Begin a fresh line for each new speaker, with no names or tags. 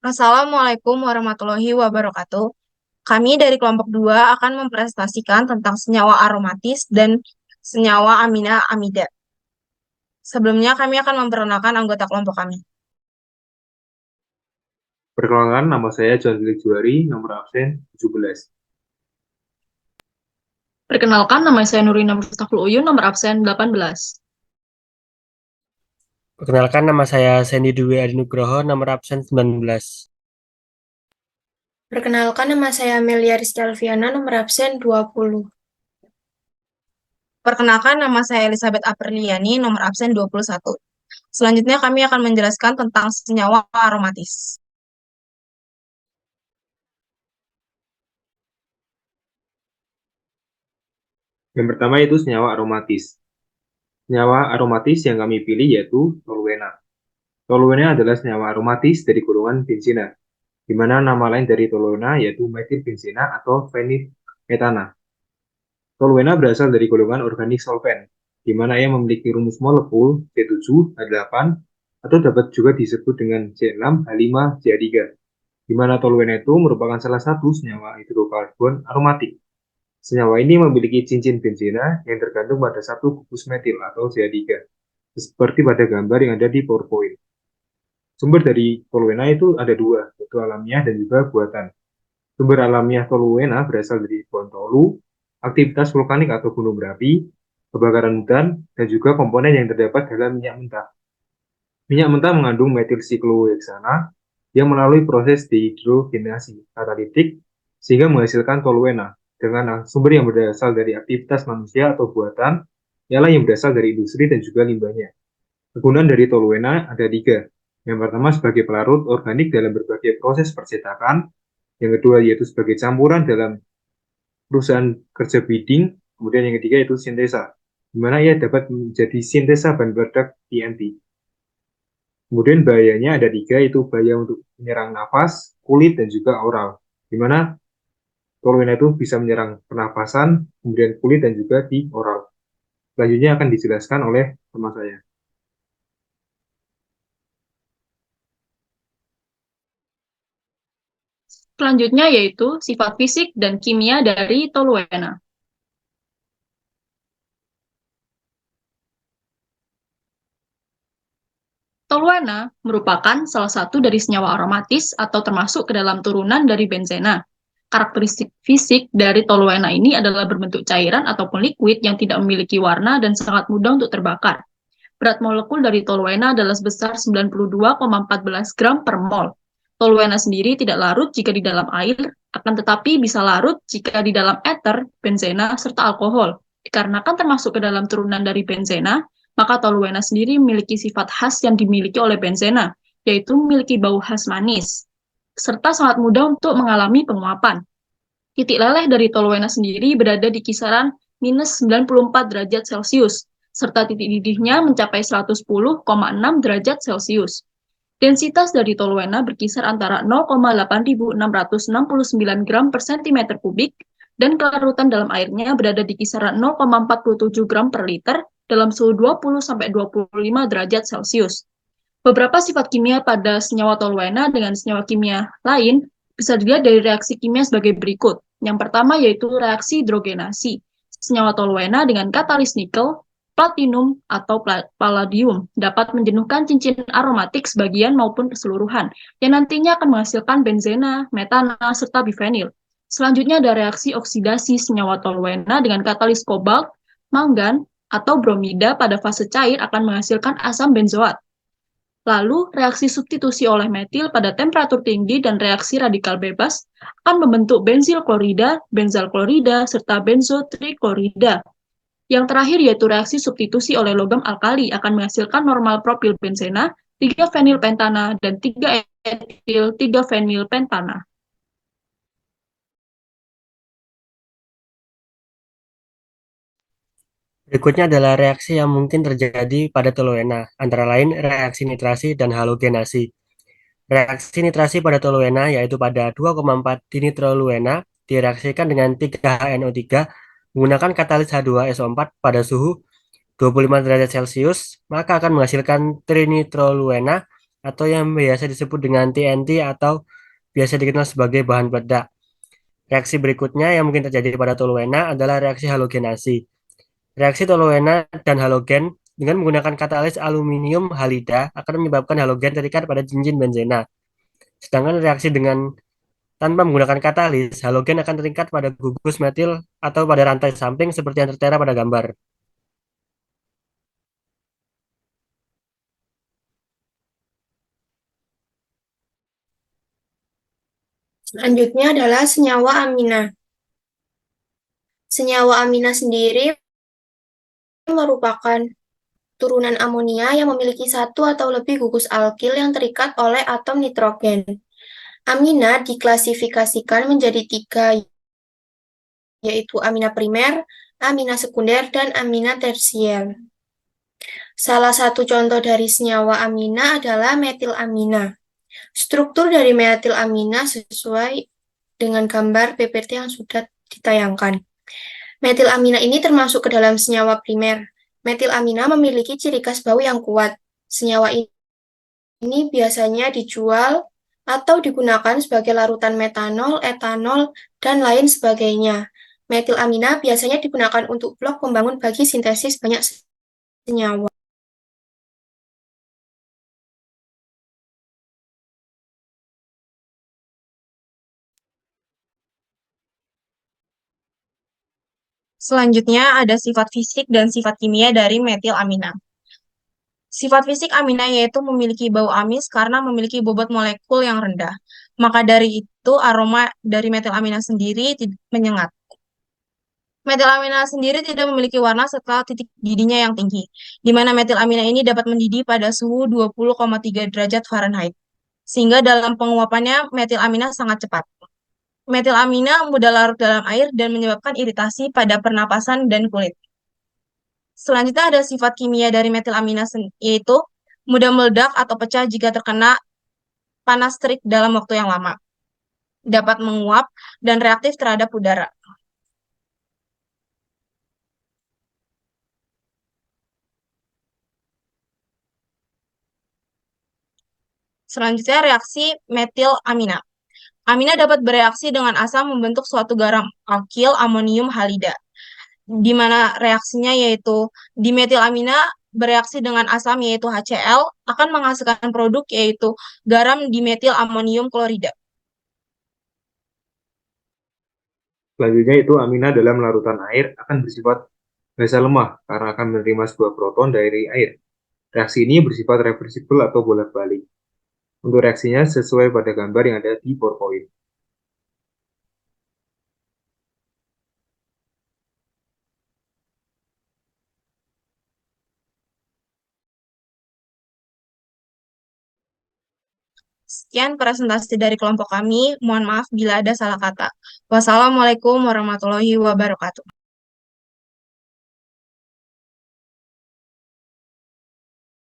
Assalamualaikum warahmatullahi wabarakatuh. Kami dari kelompok 2 akan mempresentasikan tentang senyawa aromatis dan senyawa amina amida. Sebelumnya kami akan memperkenalkan anggota kelompok kami.
Perkenalkan, nama saya John Felix Juari, nomor absen 17.
Perkenalkan, nama saya Nurina Muftakul Uyun, nomor absen 18.
Perkenalkan, nama saya Sandy Dwi Adi Nugroho, nomor absen 19.
Perkenalkan, nama saya Amelia Rizky Alfiana, nomor absen 20.
Perkenalkan, nama saya Elizabeth Aperliani, nomor absen 21. Selanjutnya kami akan menjelaskan tentang senyawa aromatis.
Yang pertama itu senyawa aromatis. Senyawa aromatis yang kami pilih yaitu toluena. Toluena adalah senyawa aromatis dari golongan benzena, di mana nama lain dari toluena yaitu metilbenzena atau fenilmetana. Toluena berasal dari golongan organik solvent, di mana ia memiliki rumus molekul C7H8 atau dapat juga disebut dengan C6H5CH3, di mana toluena itu merupakan salah satu senyawa hidrokarbon aromatik. Senyawa ini memiliki cincin benzena yang tergantung pada satu gugus metil atau CH3, seperti pada gambar yang ada di PowerPoint. Sumber dari toluena itu ada dua, yaitu alamiah dan juga buatan. Sumber alamiah toluena berasal dari pohon tolu, aktivitas vulkanik atau gunung berapi, kebakaran hutan, dan juga komponen yang terdapat dalam minyak mentah. Minyak mentah mengandung metil siklohexana yang melalui proses dehidrogenasi katalitik sehingga menghasilkan toluena. Dengan sumber yang berasal dari aktivitas manusia atau buatan, ialah yang berasal dari industri dan juga limbahnya. Kegunaan dari toluena ada tiga. Yang pertama sebagai pelarut organik dalam berbagai proses percetakan. Yang kedua yaitu sebagai campuran dalam perusahaan kerja bidding. Kemudian yang ketiga yaitu sintesa, di mana ia dapat menjadi sintesa bahan peledak TNT. Kemudian bahayanya ada tiga, yaitu bahaya untuk menyerang nafas, kulit, dan juga oral. Di mana toluena itu bisa menyerang pernapasan, kemudian kulit, dan juga di oral. Selanjutnya akan dijelaskan oleh teman saya.
Selanjutnya yaitu sifat fisik dan kimia dari toluena. Toluena merupakan salah satu dari senyawa aromatis atau termasuk ke dalam turunan dari benzena. Karakteristik fisik dari toluena ini adalah berbentuk cairan ataupun liquid yang tidak memiliki warna dan sangat mudah untuk terbakar. Berat molekul dari toluena adalah sebesar 92,14 gram per mol. Toluena sendiri tidak larut jika di dalam air, akan tetapi bisa larut jika di dalam ether, benzena, serta alkohol. Dikarenakan termasuk ke dalam turunan dari benzena, maka toluena sendiri memiliki sifat khas yang dimiliki oleh benzena, yaitu memiliki bau khas manis, serta sangat mudah untuk mengalami penguapan. Titik leleh dari toluena sendiri berada di kisaran minus 94 derajat Celcius, serta titik didihnya mencapai 110,6 derajat Celcius. Densitas dari toluena berkisar antara 0,8669 gram per centimeter kubik, dan kelarutan dalam airnya berada di kisaran 0,47 gram per liter dalam suhu 20-25 derajat Celcius. Beberapa sifat kimia pada senyawa toluena dengan senyawa kimia lain bisa dilihat dari reaksi kimia sebagai berikut. Yang pertama yaitu reaksi hidrogenasi. Senyawa toluena dengan katalis nikel, platinum, atau palladium dapat menjenuhkan cincin aromatik sebagian maupun keseluruhan, yang nantinya akan menghasilkan benzena, metana, serta bifenil. Selanjutnya ada reaksi oksidasi senyawa toluena dengan katalis kobalt, mangan, atau bromida pada fase cair akan menghasilkan asam benzoat. Lalu, reaksi substitusi oleh metil pada temperatur tinggi dan reaksi radikal bebas akan membentuk benzil klorida, benzal klorida, serta benzotriklorida. Yang terakhir yaitu reaksi substitusi oleh logam alkali akan menghasilkan normal propil benzena, 3-fenilpentana, dan 3-etil 3-fenilpentana.
Berikutnya adalah reaksi yang mungkin terjadi pada toluena, antara lain reaksi nitrasi dan halogenasi. Reaksi nitrasi pada toluena yaitu pada 2,4 dinitroluena direaksikan dengan 3HNO3 menggunakan katalis H2SO4 pada suhu 25 derajat Celcius, maka akan menghasilkan trinitroluena atau yang biasa disebut dengan TNT atau biasa dikenal sebagai bahan peledak. Reaksi berikutnya yang mungkin terjadi pada toluena adalah reaksi halogenasi. Reaksi toluena dan halogen dengan menggunakan katalis aluminium halida akan menyebabkan halogen terikat pada cincin benzena. Sedangkan reaksi dengan tanpa menggunakan katalis, halogen akan terikat pada gugus metil atau pada rantai samping seperti yang tertera pada gambar.
Selanjutnya adalah senyawa amina. Senyawa amina sendiri merupakan turunan amonia yang memiliki satu atau lebih gugus alkil yang terikat oleh atom nitrogen. Amina diklasifikasikan menjadi tiga, yaitu amina primer, amina sekunder, dan amina tersier. Salah satu contoh dari senyawa amina adalah metilamina. Struktur dari metilamina sesuai dengan gambar PPT yang sudah ditayangkan. Metilamina ini termasuk ke dalam senyawa primer. Metilamina memiliki ciri khas bau yang kuat. Senyawa ini biasanya dijual atau digunakan sebagai larutan metanol, etanol, dan lain sebagainya. Metilamina biasanya digunakan untuk blok pembangun bagi sintesis banyak senyawa.
Selanjutnya ada sifat fisik dan sifat kimia dari metilamina. Sifat fisik amina yaitu memiliki bau amis karena memiliki bobot molekul yang rendah. Maka dari itu aroma dari metilamina sendiri menyengat. Metilamina sendiri tidak memiliki warna serta titik didihnya yang tinggi, di mana metilamina ini dapat mendidih pada suhu 20,3 derajat Fahrenheit, sehingga dalam penguapannya metilamina sangat cepat. Metilamina mudah larut dalam air dan menyebabkan iritasi pada pernapasan dan kulit. Selanjutnya ada sifat kimia dari metilamina yaitu mudah meledak atau pecah jika terkena panas terik dalam waktu yang lama. Dapat menguap dan reaktif terhadap udara. Selanjutnya reaksi metilamina. Amina dapat bereaksi dengan asam membentuk suatu garam alkil amonium halida, di mana reaksinya yaitu dimetilamina bereaksi dengan asam yaitu HCl akan menghasilkan produk yaitu garam dimetil amonium klorida.
Selanjutnya itu amina dalam larutan air akan bersifat basa lemah karena akan menerima sebuah proton dari air. Reaksi ini bersifat reversibel atau bolak-balik. Untuk reaksinya sesuai pada gambar yang ada di PowerPoint.
Sekian presentasi dari kelompok kami. Mohon maaf bila ada salah kata. Wassalamualaikum warahmatullahi wabarakatuh.